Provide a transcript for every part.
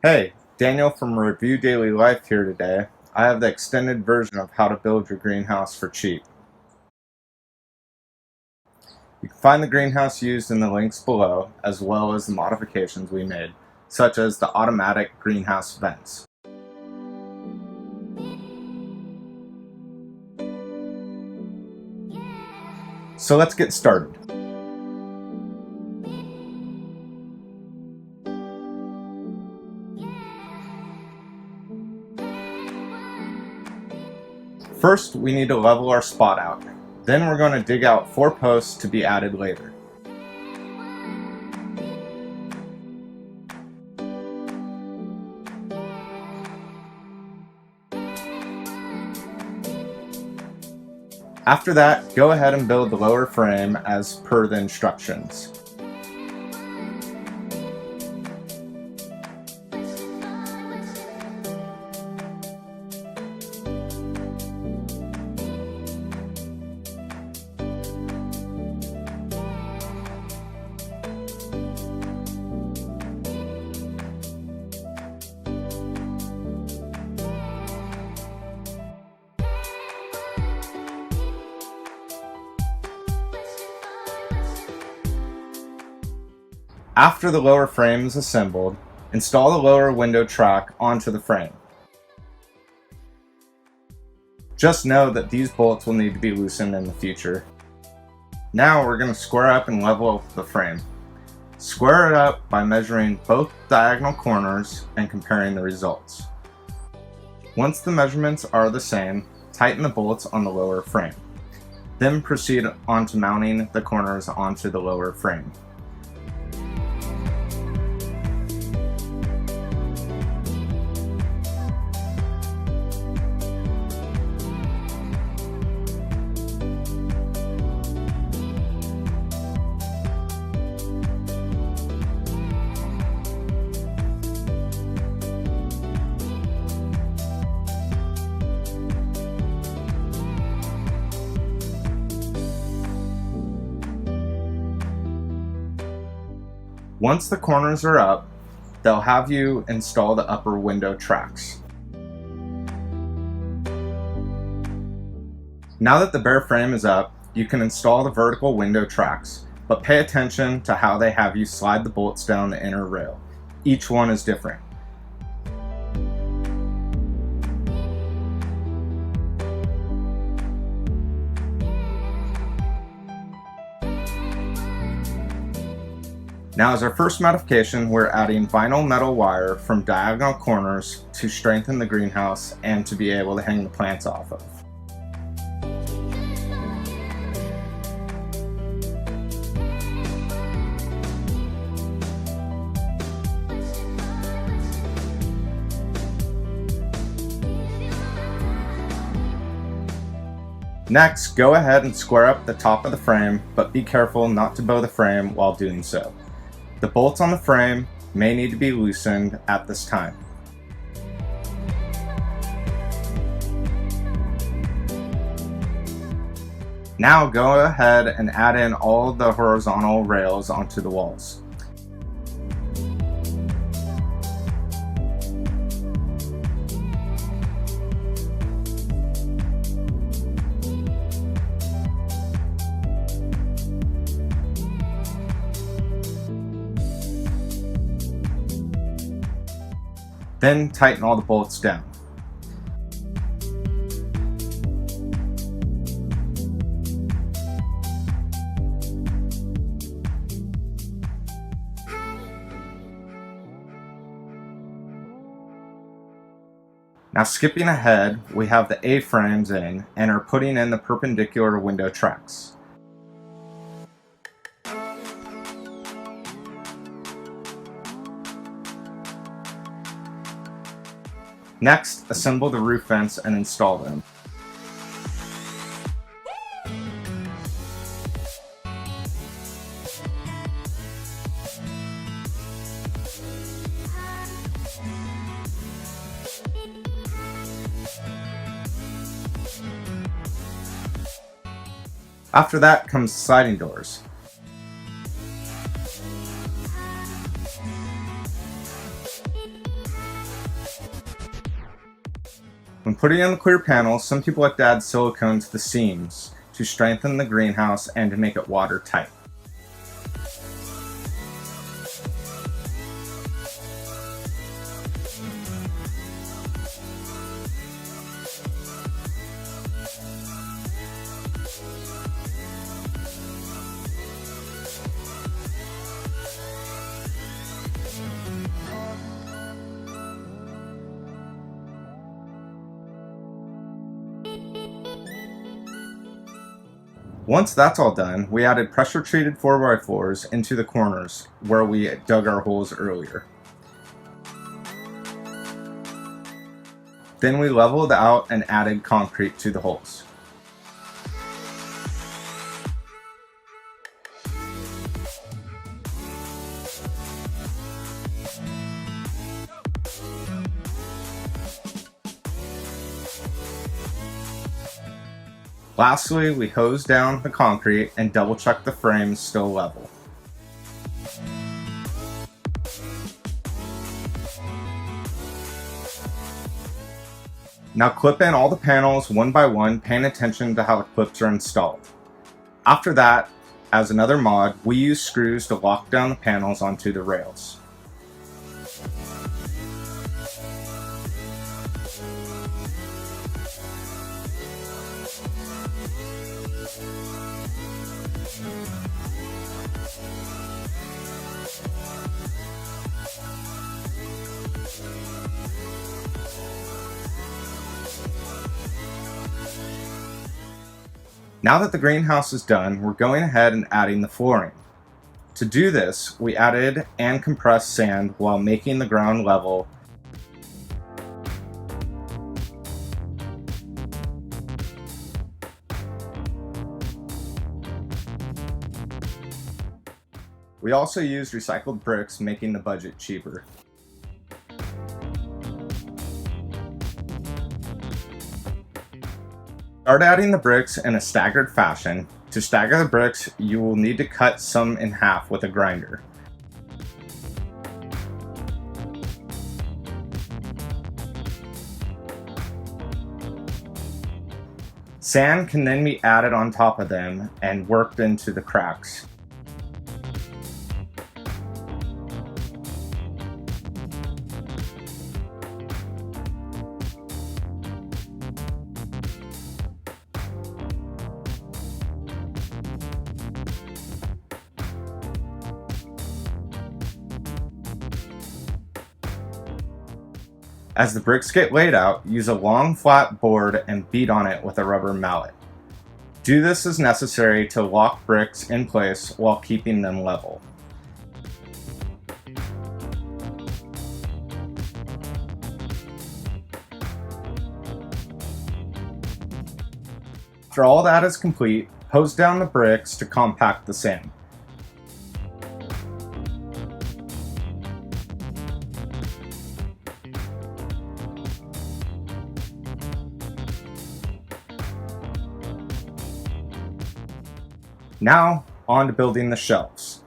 Hey, Daniel from Review Daily Life here today. I have the extended version of how to build your greenhouse for cheap. You can find the greenhouse used in the links below, as well as the modifications we made, such as the automatic greenhouse vents. So let's get started. First, we need to level our spot out. Then we're going to dig out 4 posts to be added later. After that, go ahead and build the lower frame as per the instructions. After the lower frame is assembled, install the lower window track onto the frame. Just know that these bolts will need to be loosened in the future. Now we're going to square up and level up the frame. Square it up by measuring both diagonal corners and comparing the results. Once the measurements are the same, tighten the bolts on the lower frame. Then proceed on to mounting the corners onto the lower frame. Once the corners are up, they'll have you install the upper window tracks. Now that the bare frame is up, you can install the vertical window tracks, but pay attention to how they have you slide the bolts down the inner rail. Each one is different. Now as our first modification, we're adding vinyl metal wire from diagonal corners to strengthen the greenhouse and to be able to hang the plants off of. Next, go ahead and square up the top of the frame, but be careful not to bow the frame while doing so. The bolts on the frame may need to be loosened at this time. Now go ahead and add in all the horizontal rails onto the walls. Then tighten all the bolts down. Now skipping ahead, we have the A-frames in and are putting in the perpendicular window tracks. Next, assemble the roof vents and install them. After that comes sliding doors. When putting in the clear panels, some people like to add silicone to the seams to strengthen the greenhouse and to make it watertight. Once that's all done, we added pressure-treated 4x4s into the corners where we dug our holes earlier. Then we leveled out and added concrete to the holes. Lastly, we hosed down the concrete and double-checked the frames still level. Now clip in all the panels one by one, paying attention to how the clips are installed. After that, as another mod, we use screws to lock down the panels onto the rails. Now that the greenhouse is done, we're going ahead and adding the flooring. To do this, we added and compressed sand while making the ground level. We also used recycled bricks, making the budget cheaper. Start adding the bricks in a staggered fashion. To stagger the bricks, you will need to cut some in half with a grinder. Sand can then be added on top of them and worked into the cracks. As the bricks get laid out, use a long flat board and beat on it with a rubber mallet. Do this as necessary to lock bricks in place while keeping them level. After all that is complete, hose down the bricks to compact the sand. Now, on to building the shelves.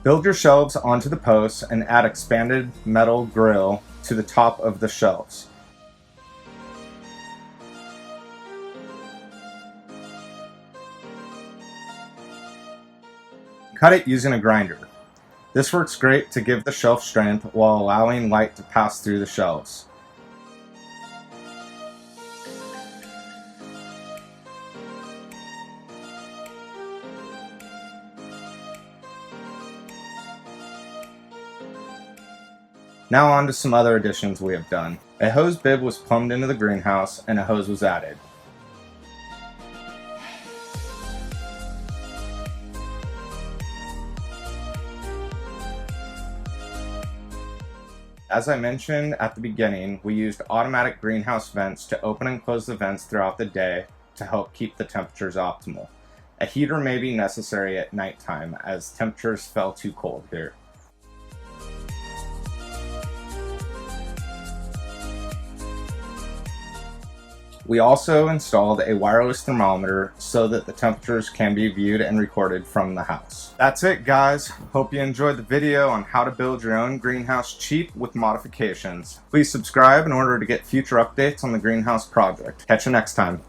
Build your shelves onto the posts and add expanded metal grill to the top of the shelves. Cut it using a grinder. This works great to give the shelf strength while allowing light to pass through the shelves. Now on to some other additions we have done. A hose bib was plumbed into the greenhouse and a hose was added. As I mentioned at the beginning, we used automatic greenhouse vents to open and close the vents throughout the day to help keep the temperatures optimal. A heater may be necessary at nighttime as temperatures fell too cold here. We also installed a wireless thermometer so that the temperatures can be viewed and recorded from the house. That's it, guys. Hope you enjoyed the video on how to build your own greenhouse cheap with modifications. Please subscribe in order to get future updates on the greenhouse project. Catch you next time.